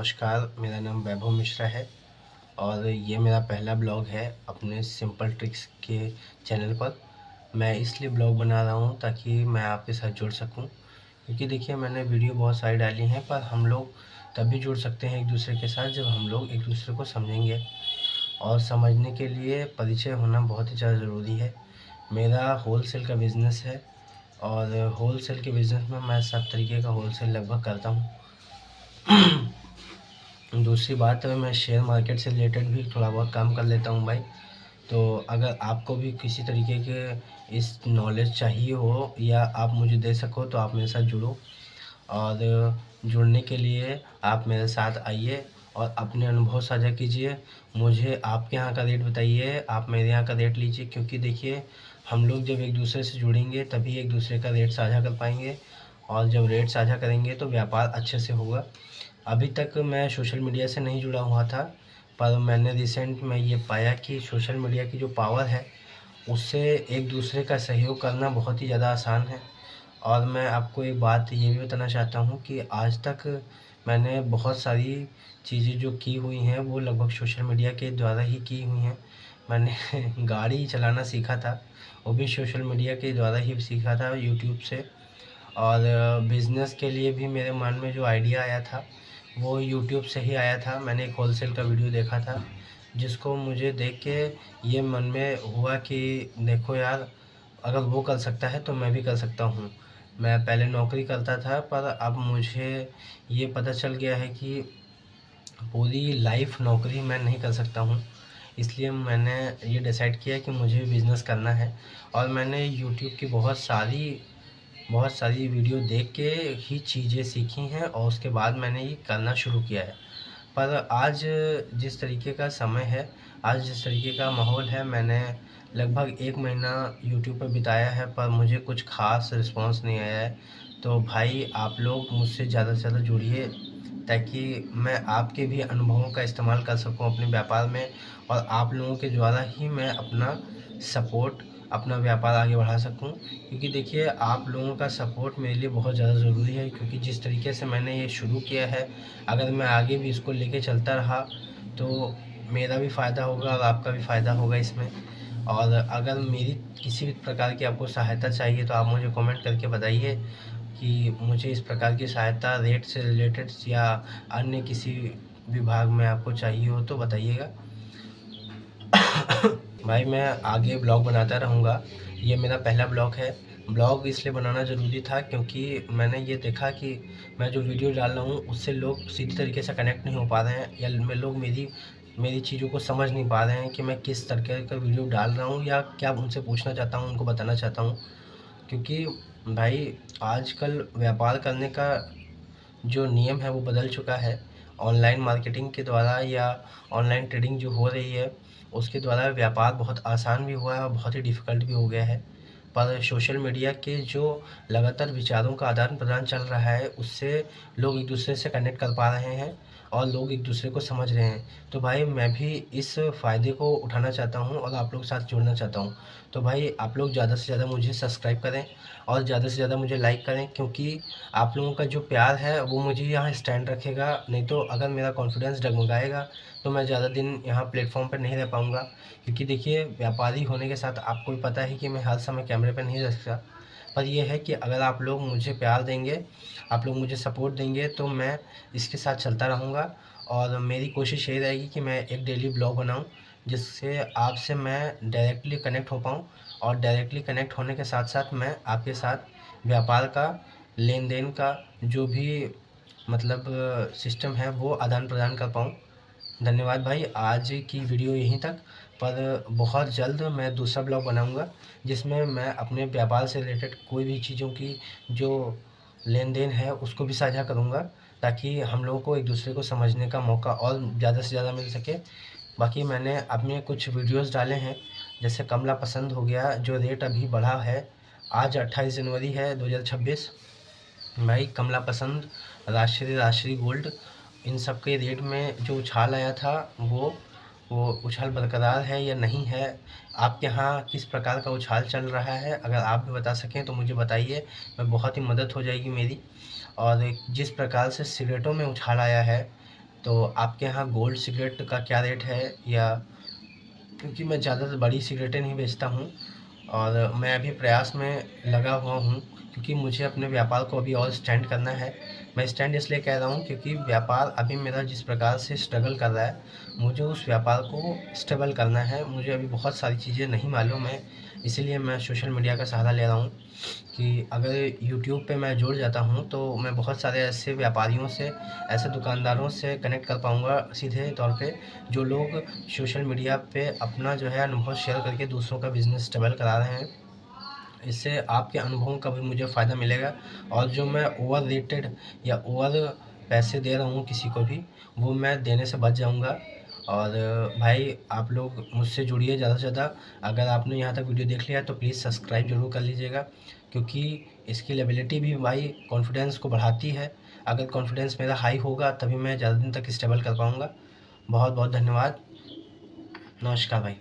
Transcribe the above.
नमस्कार, मेरा नाम वैभव मिश्रा है और ये मेरा पहला ब्लॉग है अपने सिंपल ट्रिक्स के चैनल पर। मैं इसलिए ब्लॉग बना रहा हूँ ताकि मैं आपके साथ जुड़ सकूँ, क्योंकि देखिए मैंने वीडियो बहुत सारी डाली हैं, पर हम लोग तभी जुड़ सकते हैं एक दूसरे के साथ जब हम लोग एक दूसरे को समझेंगे। और समझने के लिए परिचय होना बहुत ही ज़्यादा ज़रूरी है। मेरा होलसेल का बिज़नेस है और होलसेल के बिज़नेस में मैं सब तरीके का होलसेल लगभग करता हूँ। दूसरी बात मैं शेयर मार्केट से रिलेटेड भी थोड़ा बहुत काम कर लेता हूँ भाई। तो अगर आपको भी किसी तरीके के इस नॉलेज चाहिए हो या आप मुझे दे सको तो आप मेरे साथ जुड़ो। और जुड़ने के लिए आप मेरे साथ आइए और अपने अनुभव साझा कीजिए। मुझे आपके यहाँ का रेट बताइए, आप मेरे यहाँ का रेट लीजिए, क्योंकि देखिए हम लोग जब एक दूसरे से जुड़ेंगे तभी एक दूसरे का रेट साझा कर पाएंगे, और जब रेट साझा करेंगे तो व्यापार अच्छे से होगा। अभी तक मैं सोशल मीडिया से नहीं जुड़ा हुआ था, पर मैंने रिसेंट में ये पाया कि सोशल मीडिया की जो पावर है उससे एक दूसरे का सहयोग करना बहुत ही ज़्यादा आसान है। और मैं आपको एक बात ये भी बताना चाहता हूँ कि आज तक मैंने बहुत सारी चीज़ें जो की हुई हैं वो लगभग सोशल मीडिया के द्वारा ही की हुई हैं। मैंने गाड़ी चलाना सीखा था, वो भी सोशल मीडिया के द्वारा ही सीखा था, यूट्यूब से। और बिज़नेस के लिए भी मेरे मन में जो आइडिया आया था वो यूट्यूब से ही आया था। मैंने एक होलसेल का वीडियो देखा था, जिसको मुझे देख के ये मन में हुआ कि देखो यार, अगर वो कर सकता है तो मैं भी कर सकता हूँ। मैं पहले नौकरी करता था, पर अब मुझे ये पता चल गया है कि पूरी लाइफ नौकरी मैं नहीं कर सकता हूँ। इसलिए मैंने ये डिसाइड किया कि मुझे बिज़नेस करना है। और मैंने यूट्यूब की बहुत सारी वीडियो देख के ही चीज़ें सीखी हैं और उसके बाद मैंने ये करना शुरू किया है। पर आज जिस तरीके का समय है, आज जिस तरीके का माहौल है, मैंने लगभग 1 महीना यूट्यूब पर बिताया है, पर मुझे कुछ ख़ास रिस्पॉन्स नहीं आया है। तो भाई आप लोग मुझसे ज़्यादा से ज़्यादा जुड़िए, ताकि मैं आपके भी अनुभवों का इस्तेमाल कर सकूं अपने व्यापार में, और आप लोगों के द्वारा ही मैं अपना व्यापार आगे बढ़ा सकूं। क्योंकि देखिए आप लोगों का सपोर्ट मेरे लिए बहुत ज़्यादा ज़रूरी है, क्योंकि जिस तरीके से मैंने ये शुरू किया है, अगर मैं आगे भी इसको लेके चलता रहा तो मेरा भी फ़ायदा होगा और आपका भी फ़ायदा होगा इसमें। और अगर मेरी किसी भी प्रकार की आपको सहायता चाहिए तो आप मुझे कमेंट करके बताइए कि मुझे इस प्रकार की सहायता रेट से रिलेटेड या अन्य किसी विभाग में आपको चाहिए हो तो बताइएगा। भाई मैं आगे ब्लॉग बनाता रहूँगा, ये मेरा पहला ब्लॉग है। ब्लॉग इसलिए बनाना ज़रूरी था क्योंकि मैंने ये देखा कि मैं जो वीडियो डाल रहा हूँ उससे लोग सीधी तरीके से कनेक्ट नहीं हो पा रहे हैं, या लोग मेरी चीज़ों को समझ नहीं पा रहे हैं कि मैं किस तरीके का वीडियो डाल रहा हूँ या क्या उनसे पूछना चाहता हूँ, उनको बताना चाहता हूँ। क्योंकि भाई आजकल व्यापार करने का जो नियम है वो बदल चुका है। ऑनलाइन मार्केटिंग के द्वारा या ऑनलाइन ट्रेडिंग जो हो रही है उसके द्वारा व्यापार बहुत आसान भी हुआ है और बहुत ही डिफ़िकल्ट भी हो गया है। पर सोशल मीडिया के जो लगातार विचारों का आदान प्रदान चल रहा है उससे लोग एक दूसरे से कनेक्ट कर पा रहे हैं और लोग एक दूसरे को समझ रहे हैं। तो भाई मैं भी इस फ़ायदे को उठाना चाहता हूँ और आप लोग के साथ जुड़ना चाहता हूँ। तो भाई आप लोग ज़्यादा से ज़्यादा मुझे सब्सक्राइब करें और ज़्यादा से ज़्यादा मुझे लाइक करें, क्योंकि आप लोगों का जो प्यार है वो मुझे यहाँ स्टैंड रखेगा। नहीं तो अगर मेरा कॉन्फिडेंस डगमगाएगा तो मैं ज़्यादा दिन यहाँ प्लेटफॉर्म पर नहीं रह पाऊँगा। क्योंकि देखिए व्यापारी होने के साथ आपको भी पता है कि मैं हर समय कैमरे पर नहीं रह सकता। पर यह है कि अगर आप लोग मुझे प्यार देंगे, आप लोग मुझे सपोर्ट देंगे तो मैं इसके साथ चलता रहूँगा। और मेरी कोशिश यही रहेगी कि मैं एक डेली ब्लॉग बनाऊँ, जिससे आपसे मैं डायरेक्टली कनेक्ट हो पाऊँ, और डायरेक्टली कनेक्ट होने के साथ साथ मैं आपके साथ व्यापार का, लेन देन का जो भी मतलब सिस्टम है वो आदान प्रदान कर पाऊँ। धन्यवाद भाई, आज की वीडियो यहीं तक। पर बहुत जल्द मैं दूसरा ब्लॉग बनाऊंगा जिसमें मैं अपने व्यापार से रिलेटेड कोई भी चीज़ों की जो लेन देन है उसको भी साझा करूंगा, ताकि हम लोगों को एक दूसरे को समझने का मौका और ज़्यादा से ज़्यादा मिल सके। बाकी मैंने अपने कुछ वीडियोस डाले हैं, जैसे कमला पसंद हो गया, जो रेट अभी बढ़ा है। आज 28 जनवरी है 2026। भाई कमला पसंद, राष्ट्रीय गोल्ड, इन सब के रेट में जो उछाल आया था वो उछाल बरकरार है या नहीं है? आपके यहाँ किस प्रकार का उछाल चल रहा है? अगर आप भी बता सकें तो मुझे बताइए, बहुत ही मदद हो जाएगी मेरी। और जिस प्रकार से सिगरेटों में उछाल आया है तो आपके यहाँ गोल्ड सिगरेट का क्या रेट है? या क्योंकि मैं ज़्यादातर बड़ी सिगरेटें नहीं बेचता हूँ और मैं अभी प्रयास में लगा हुआ हूँ, क्योंकि मुझे अपने व्यापार को अभी और स्टैंड करना है। मैं स्टैंड इसलिए कह रहा हूँ क्योंकि व्यापार अभी मेरा जिस प्रकार से स्ट्रगल कर रहा है, मुझे उस व्यापार को स्टेबल करना है। मुझे अभी बहुत सारी चीज़ें नहीं मालूम है, इसीलिए मैं सोशल मीडिया का सहारा ले रहा हूँ कि अगर यूट्यूब पे मैं जुड़ जाता हूँ तो मैं बहुत सारे ऐसे व्यापारियों से, ऐसे दुकानदारों से कनेक्ट कर पाऊँगा सीधे तौर पे, जो लोग सोशल मीडिया पे अपना जो है अनुभव शेयर करके दूसरों का बिज़नेस स्टेबल करा रहे हैं। इससे आपके अनुभवों का भी मुझे फ़ायदा मिलेगा और जो मैं ओवर रेटेड या ओवर पैसे दे रहा हूँ किसी को भी, वो मैं देने से बच जाऊँगा। और भाई आप लोग मुझसे जुड़िए ज़्यादा से ज़्यादा। अगर आपने यहाँ तक वीडियो देख लिया है तो प्लीज़ सब्सक्राइब ज़रूर कर लीजिएगा, क्योंकि इसकी लेबिलिटी भी भाई कॉन्फिडेंस को बढ़ाती है। अगर कॉन्फिडेंस मेरा हाई होगा तभी मैं ज़्यादा दिन तक स्टेबल कर पाऊँगा। बहुत बहुत धन्यवाद। नमस्कार भाई।